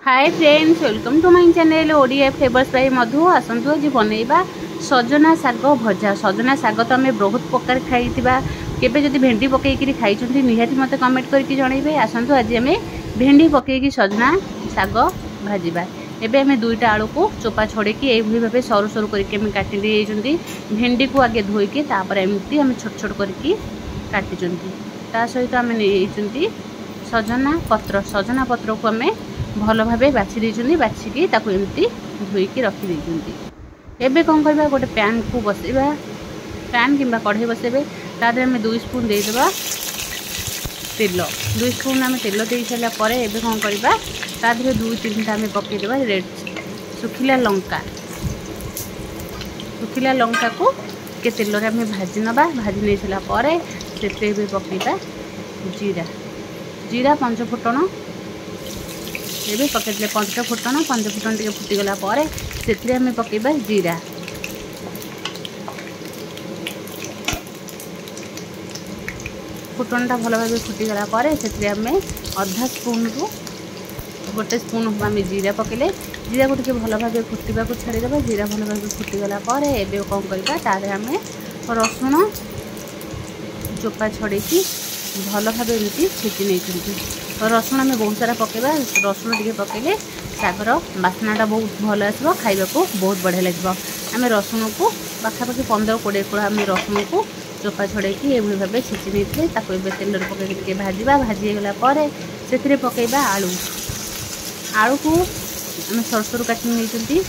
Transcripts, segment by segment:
Hi friends, welcome to my channel Odia flavours by Madhu. आसतु आज बनैबा सजना साग भजा। सजना साग तो आम बहुत प्रकार खाई केबे जदि भेंडी पकईकि खाई निहाती मत कमेंट करके जनइबे। आसतु आज आम भेंडी पकईकि सजना साग भाजवा। एबे आम दुईटा आलू को चोपा छड़ेकी यही भाव सरू सरू करके काटी देइछंती। भेंडी को आगे धोईकी तापर एमती आम छोट छोट करके काटिछंती। ता सहित आम नहीं सजना पत्र को आम भल भाव बाछि देइछंती। बाछिकी ताकू एमती धोईकी रखी देइछंती। एबे कौन करबा, गोटे पैन को बसेबा, पैन किंबा कढ़ई बसेबे। तादे आम 2 स्पून देदेबा तेल। 2 स्पून आम तेल दे सारा पर एबे कौन करबा, तादे 2-3टा आम पकईदेबा रेड सुखिला लंका। सुखिला लंका को के तेल रे आम भाजी नबा। भाजी नहीं सारा पर से पकईबा जीरा। जीरा 5 फुटण ये पकईदे 5 फुटण। 5 फुटण टे फुटीगला से आम पकईबा जीरा। फुटणटा भल भाव फुटीगला से आम अधा स्पून रु 1 स्पून आम जीरा पकईले। जीरा को टे भल भाव फुटा को छाड़ीदा। जीरा भल भाव फुटीगला एबे कौन करबा, तारे आम रसुण चोपा छड़ेकी भल भाव एमती छेची नहीं। रसुण आम बहुत सारा पकेबा। रसुण टे पकईले सागर बास्नाटा बहुत भल आसो, खाइबा को बहुत बढ़िया लगे। आम रसुण को पाखापाखि 15-20 कोड़ा आम रसुण को चोपा छड़ेकी ये भाव छेची नहीं। तेल पकईकि भाजवा। भाजीगला से पकईबा आलू। आलू को आम सर सर काटी नहीं।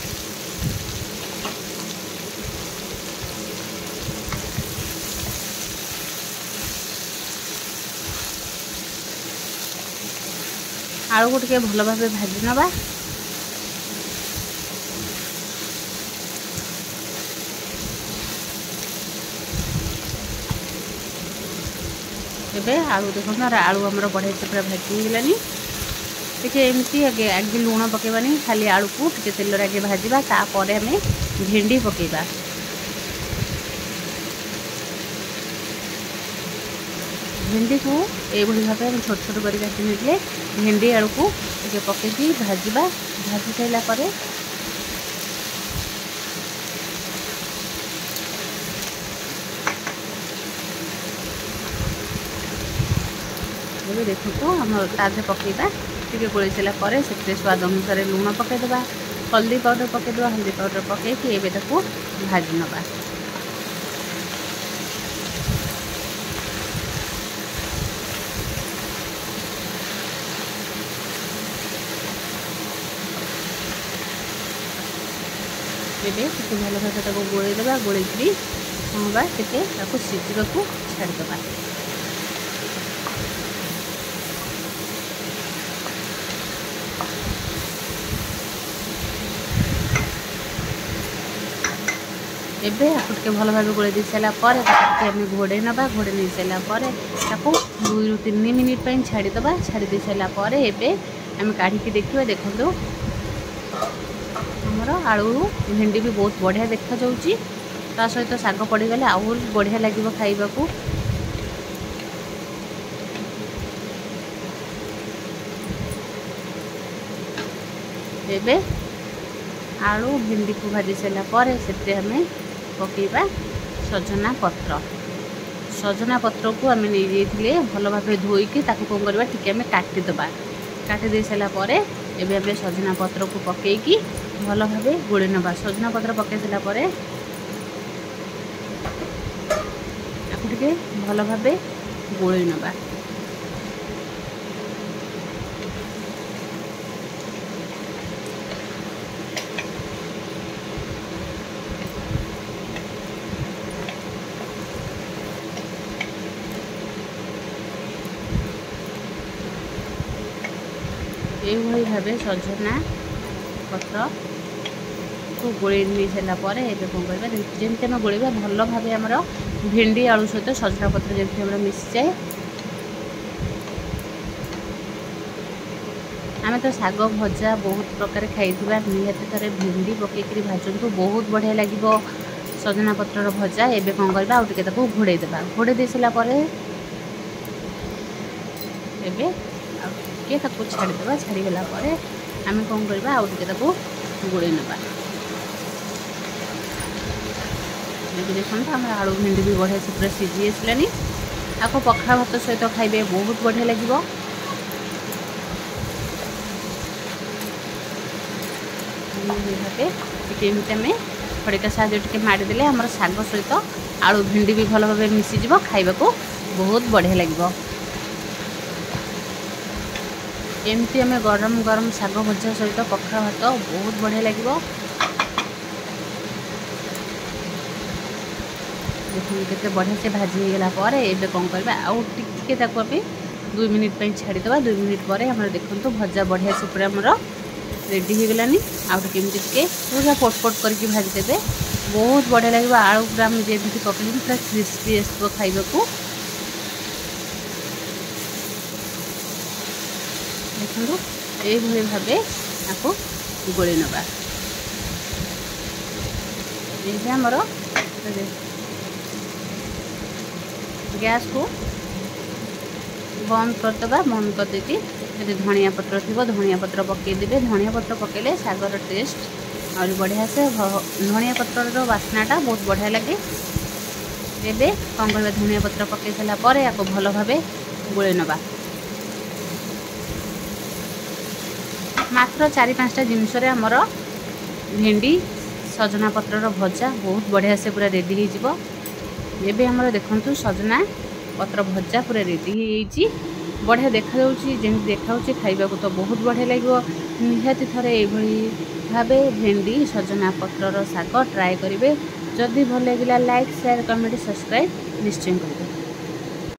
आलू को टे भल भाव भाजी नबा। एबे आलू देखो आलू आमर बढ़िया से पूरा भाजी गलानी। टे एमती आगे लुण पकेबानी, खाली आलू को टे तेल आगे भाजवा। तापर आम भेंडी पकेबा। भेंडी को ये भाव में छोट छोट कर काटी नहीं। भेंडी आलू को टे पकईकी भाजवा। भाजी सारा पर देखो आम तादे पकईबा। टे गोल सारा से स्वाद अनुसार लुण पकईदेबा। हल्दी पाउडर पकईदेबा। हल्दी पाउडर पकईकी एबे ताकू भाजी नबा। एबे टे भल भाव गोलैदेबा। गोलैकी हाँ टे सीझा को छाड़ीदबा। एबे आपको टे भल भाव गोले दे सारा पर आम घोड़े नबा। घोड़े नहीं सारा पर 2-3 मिनिट छाड़ीदबा। छाड़ी दे सारा पर एबे आम काढ़ी देखिए। देखो आमर आलू भेंडी भी बहुत बढ़िया देखा जाउची। ता सहित साग पड़गले आउ बढ़िया लगे खाइबा को। एबे आलू भेंडी को भाजी सारा पर से आम पकईबा सजना पत्र। सजना पत्र को आम नहीं भल भाव धोईकी ताकू कौन करबा, टिके आम काटिदबा। काटी दे सारा पर एबे आम सजना पत्र को पकईकी भल भाव गोले नबा। सजना पत्र पकई सारा पर आपको टिके भल भाव गोले नबा। यही भाव सजना पत्र को गोले नहीं सारा पर एबे कौन करबा, जमी आम गोलेबा भल भाव आमर भेंडी आलू सहित सजना पत्र जमी मिसी जाए। आम तो साग भजा बहुत प्रकार खाई निहाती थे भेंडी पकईकि भाजतु बहुत बढ़िया लगे सजना पत्र भजा। एबे कौन करबा, आउ टिके ताकू घोड़े देबा। घोड़े दे सारा पर एबे टे छाड़ीदेवा। छाड़ीगला आम कौन करवा आउ टे गोड़े नवा। देखो आम आलू भेंडी भी बढ़िया से पूरा सीझी आसलानी। आपको पखाल भात सहित खाइबे बहुत बढ़िया लगे। एमती आम खड़िका साहय टे मारिदेले आम शाग सहित आलू भेंडी भी भल भाव मिसीज खाइबा को बहुत बढ़िया लगे। एमती आम गरम गरम शाग भजा सहित पखाल भात बहुत बढ़िया लगे। देखिए केते बढ़िया से भाजी होगला पर एबे कौन करबा आउ टिके ताको अबे 2 मिनिट पे छाड़ीदेवा। 2 मिनिट पर हमर देखंतु भजा बढ़िया से पूरा हमर रेडी होगलानी। आउ केमती टिके पूरा पोटपोट करके भाजी देबे बहुत बढ़िया लगे। आलू पूरा हम जेमती पकली पूरा क्रिस्पी आसो खाइबा को। देखो ये भाव आपको गोले नवा। ये आमर गैस को बंद करदे। बंद कर देती यदि धनिया पत्र थी धनिया पत्र पकईदे। धनिया पत्र पकईले शागर टेस्ट और बढ़िया से धनिया पत्र बास्नाटा बहुत बढ़िया लगे। एबे कौन कर धनिया पत्र पकई सारापर या भल भाव गोले नवा। मात्र 4-5टा जिनस आमर भेंडी सजना पत्र भजा बहुत बढ़िया से पूरा रेडी हो। एबे हमर देखंतु सजना पत्र भजा पूरा रेडी होईची। बढ़िया देखा जाउची जेमती देखा जाउची खाइबा को तो बहुत बढ़िया लगे। निहाती थरे एभली भाबे भेंडी सजना पत्रर शाग ट्राए करिवे। जदि भल लगिला लाइक शेयर कमेंट सब्सक्राइब निश्चय करिवे।